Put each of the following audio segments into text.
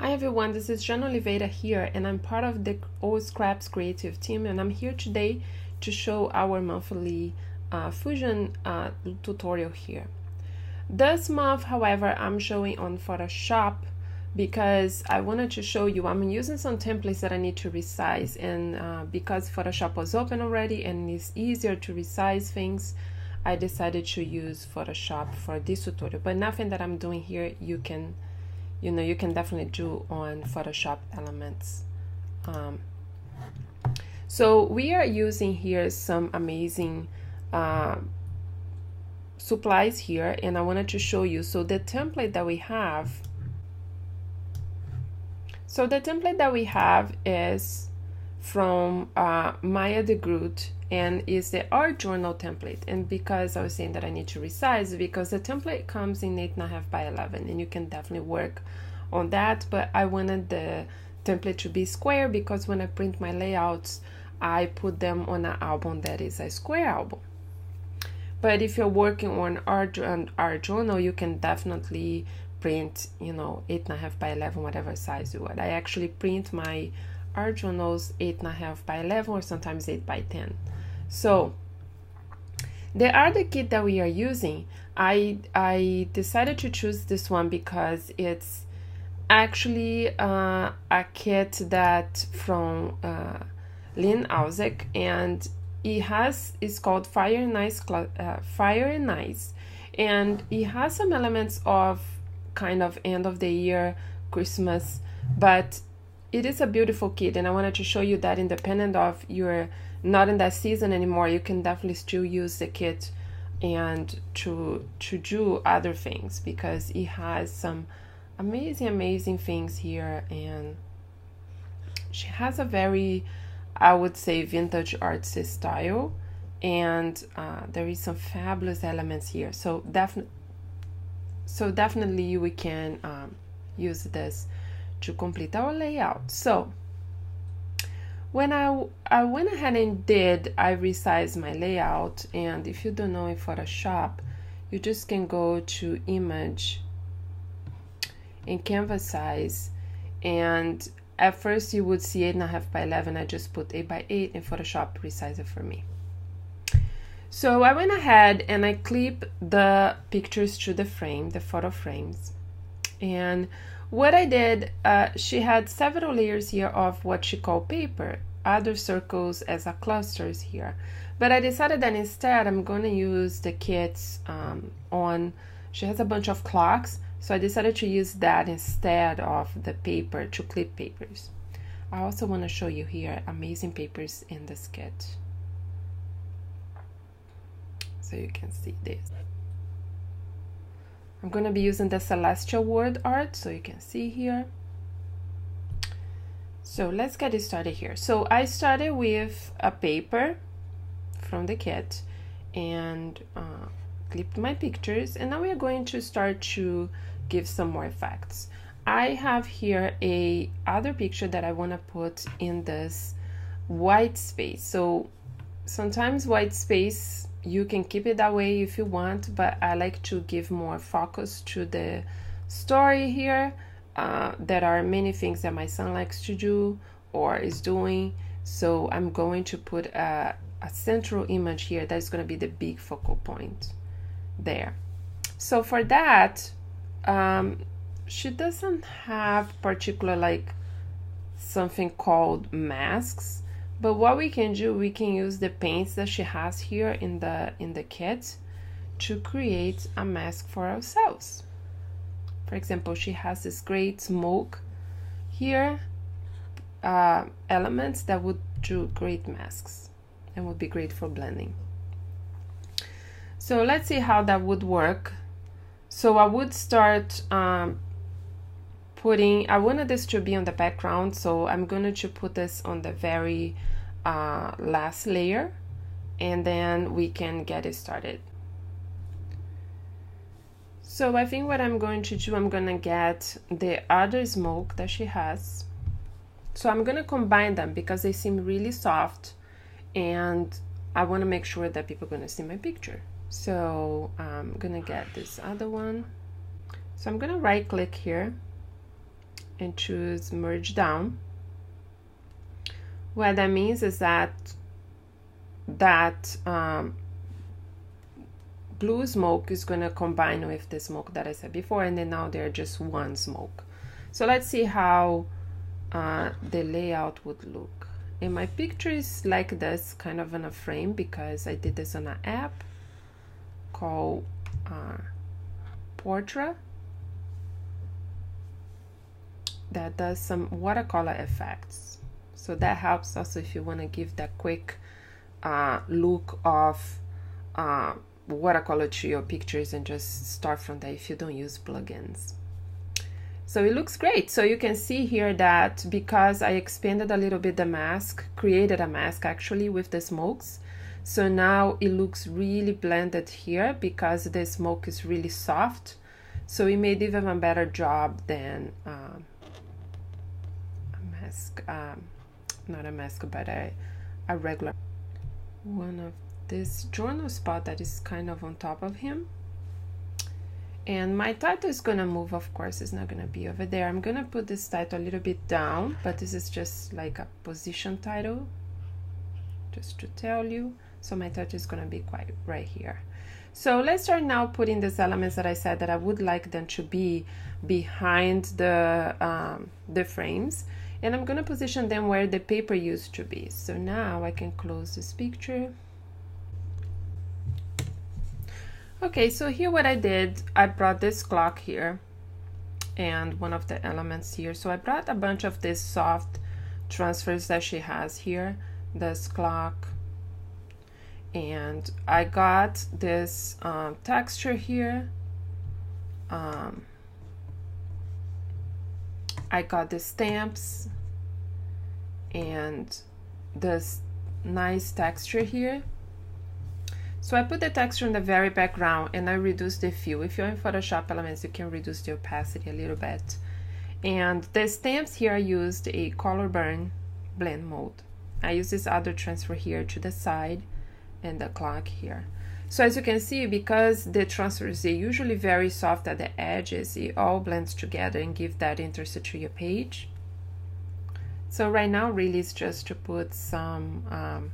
Hi everyone, this is Jan Oliveira here, and I'm part of the All Scraps creative team, and I'm here today to show our monthly Fusion tutorial here. This month, however, I'm showing on Photoshop because I wanted to show you I'm using some templates that I need to resize, and because Photoshop was open already and it's easier to resize things, I decided to use Photoshop for this tutorial. But nothing that I'm doing here you can definitely do on Photoshop Elements. So we are using here some amazing supplies here, and I wanted to show you. So the template that we have is from Maya de Groot, and is the art journal template. And because I was saying that I need to resize, because the template comes in 8.5 by 11, and you can definitely work on that, but I wanted the template to be square because when I print my layouts I put them on an album that is a square album. But if you're working on art journal, you can definitely print 8.5 by 11, whatever size you want. I actually print my art journals 8.5 by 11 or sometimes 8 by 10. So the other kit that we are using, I decided to choose this one because it's actually a kit that from Lynn Ausick, and it's called Fire and Ice, and it has some elements of kind of end of the year Christmas, but it is a beautiful kit, and I wanted to show you that independent of you're not in that season anymore, you can definitely still use the kit and to do other things, because it has some amazing things here, and she has a very, I would say, vintage artsy style, and there is some fabulous elements here. So definitely we can use this to complete our layout. So when I went ahead and I resized my layout, and if you don't know in Photoshop, you just can go to Image and Canvas size, and at first you would see 8.5 by 11. I just put 8 by 8 and Photoshop resized it for me. So I went ahead and I clipped the pictures to the frame, the photo frames, and what I did, she had several layers here of what she called paper, other circles as a clusters here, but I decided that instead I'm going to use the kits she has a bunch of clocks, so I decided to use that instead of the paper to clip papers. I also want to show you here amazing papers in this kit, so you can see this. I'm going to be using the Celestial Word art, so you can see here. So let's get it started here. So I started with a paper from the kit and clipped my pictures, and now we are going to start to give some more effects. I have here a other picture that I want to put in this white space. So sometimes white space, you can keep it that way if you want, but I like to give more focus to the story here. There are many things that my son likes to do or is doing, so I'm going to put a central image here that's going to be the big focal point there. So for that, she doesn't have particular like something called masks, but what we can do, we can use the paints that she has here in the kit to create a mask for ourselves. For example, she has this great smoke here, elements that would do great masks and would be great for blending. So let's see how that would work. So I would start I wanted this to be on the background, so I'm going to put this on the very last layer, and then we can get it started. So I think what I'm going to do, I'm going to get the other smoke that she has. So I'm going to combine them because they seem really soft, and I want to make sure that people are going to see my picture. So I'm gonna get this other one. So I'm gonna right click here and choose merge down. What that means is that blue smoke is going to combine with the smoke that I said before, and then now they're just one smoke. So let's see how the layout would look. And my picture is like this, kind of in a frame, because I did this on an app called Portra that does some watercolor effects. So that helps also if you want to give that quick look of watercolor to your pictures and just start from there if you don't use plugins. So it looks great. So you can see here that because I expanded a little bit the mask, created a mask actually with the smokes, so now it looks really blended here because the smoke is really soft. So it made even a better job than a mask, not a mask, but a regular one of this journal spot that is kind of on top of him. And my title is gonna move, of course, it's not gonna be over there. I'm gonna put this title a little bit down, but this is just like a position title, just to tell you. So my title is gonna be quite right here. So let's start now putting these elements that I said that I would like them to be behind the frames. And I'm gonna position them where the paper used to be. So now I can close this picture. Okay, so here what I did, I brought this clock here and one of the elements here. So I brought a bunch of these soft transfers that she has here, this clock, and I got this texture here. I got the stamps and this nice texture here. So I put the texture in the very background and I reduced the fill. If you're in Photoshop Elements, you can reduce the opacity a little bit. And the stamps here, I used a color burn blend mode. I use this other transfer here to the side and the clock here. So as you can see, because the transfers are usually very soft at the edges, it all blends together and give that interest to your page. So right now really is just to put some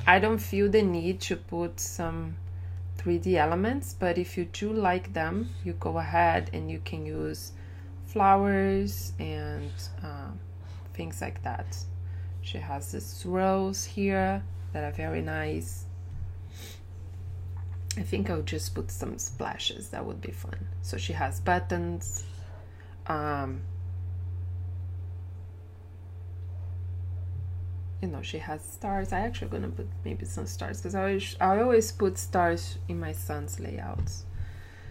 I don't feel the need to put some 3D elements, but if you do like them, you go ahead and you can use flowers and things like that. She has these swirls here that are very nice. I think I'll just put some splashes, that would be fun. So she has buttons, you know, she has stars. I actually gonna put maybe some stars because I always put stars in my son's layouts.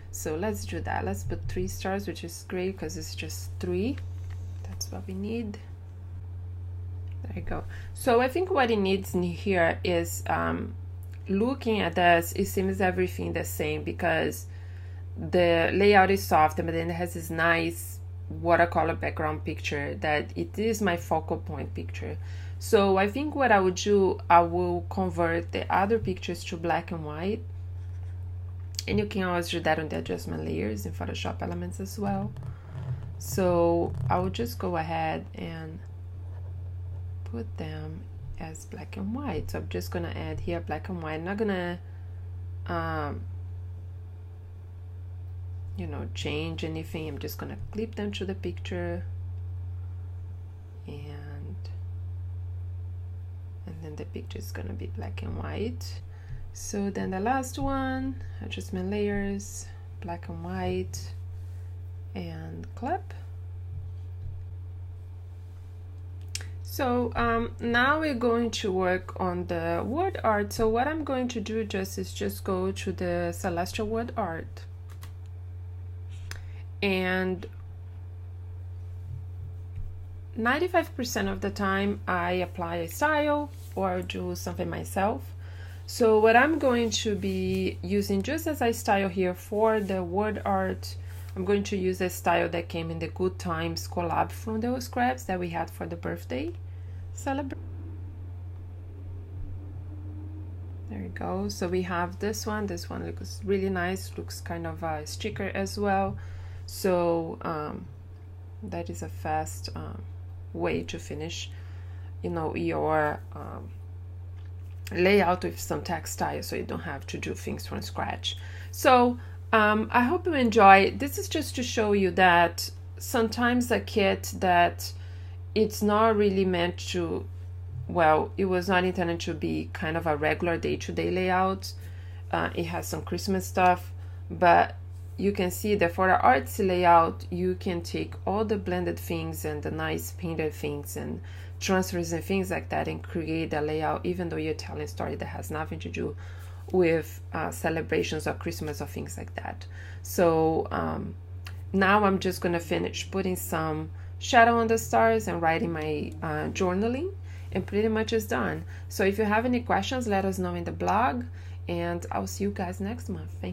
So let's do that. Let's put 3 stars, which is great because it's just 3. That's what we need. There you go. So I think what it needs in here is looking at this, it seems everything the same because the layout is soft, but then it has this nice watercolor background picture that it is my focal point picture. So I think what I would do, I will convert the other pictures to black and white. And you can always do that on the adjustment layers in Photoshop Elements as well. So I will just go ahead and put them as black and white. So I'm just gonna add here black and white. I'm not gonna you know, change anything. I'm just gonna clip them to the picture and then the picture is gonna be black and white. So then the last one, adjustment layers, black and white, and clip. So now we're going to work on the word art. So what I'm going to do is just go to the Celestial Word Art, and 95% of the time I apply a style or do something myself. So what I'm going to be using just as a style here for the word art, I'm going to use a style that came in the Good Times collab from those scraps that we had for the birthday celebration. There you go. So we have this one. This one looks really nice, looks kind of a sticker as well. So that is a fast way to finish, you know, your layout with some textile, so you don't have to do things from scratch. So I hope you enjoy. This is just to show you that sometimes a kit that it's not really meant to, well, it was not intended to be kind of a regular day-to-day layout. It has some Christmas stuff, but you can see that for the artsy layout, you can take all the blended things and the nice painted things and transfers and things like that and create a layout, even though you're telling a story that has nothing to do with celebrations or Christmas or things like that. So now I'm just gonna finish putting some shadow on the stars and writing my journaling, and pretty much is done. So if you have any questions, let us know in the blog, and I'll see you guys next month. Thank you.